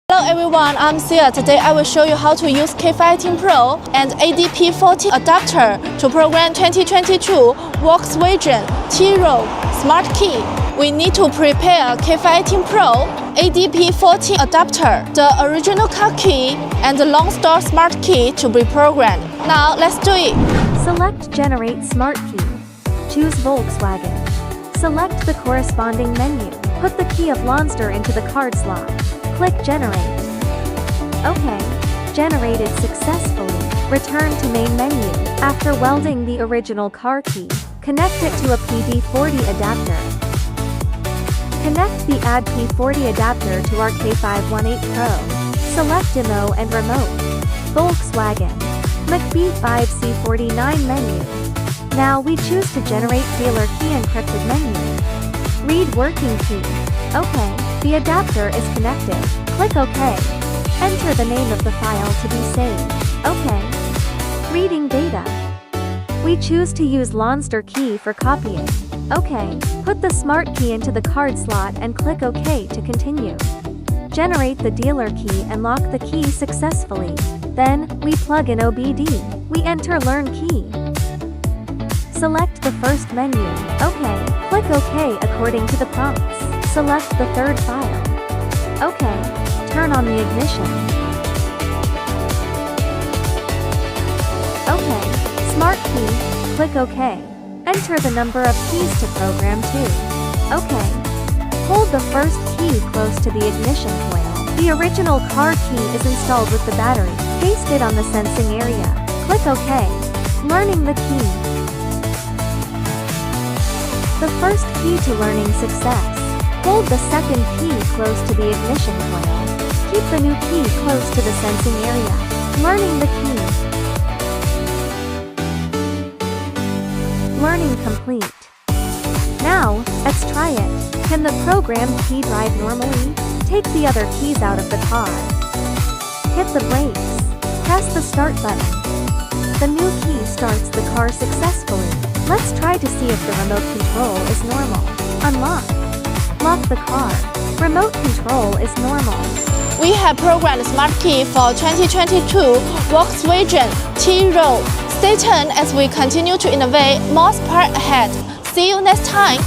Hello everyone, I'm Sia. Today I will show you how to use K518 Pro and ADP14 adapter to program 2022 Volkswagen T-Roll Smart Key. We need to prepare K518 Pro, ADP14 adapter, the original car key, and the Lonsdor Smart Key to be programmed. Now let's do it. Select Generate Smart Key. Choose Volkswagen. Select the corresponding menu. Put the key of Lonsdor into the card slot. Click Generate. OK. Generated successfully. Return to main menu. After welding the original car key, connect it to a PD40 adapter. Connect the Add P40 adapter to our K518 Pro. Select Demo and Remote. Volkswagen. McB5C49 menu. Now we choose to generate dealer key encrypted menu. Read working key. OK. The adapter is connected. Click OK. Enter the name of the file to be saved. OK. Reading data. We choose to use Lonsdor key for copying. OK. Put the smart key into the card slot and click OK to continue. Generate the dealer key and lock the key successfully. Then, we plug in OBD. We enter Learn key. Select the first menu. OK. Click OK according to the prompts. Select the third file. OK. Turn on the ignition. OK. Smart key. Click OK. Enter the number of keys to program to. OK. Hold the first key close to the ignition coil. The original car key is installed with the battery. Paste it on the sensing area. Click OK. Learning the key. The first key to learning success. Hold the second key close to the ignition coil. Keep the new key close to the sensing area. Learning the key. Learning complete. Now, let's try it. Can the programmed key drive normally? Take the other keys out of the car. Hit the brakes. Press the start button. The new key starts the car successfully. Let's try to see if the remote control is normal. Unlock. Lock the car. Remote control is normal. We have programmed Smart Key for 2022 Volkswagen T-Roll. Stay tuned as we continue to innovate more smart ahead. See you next time.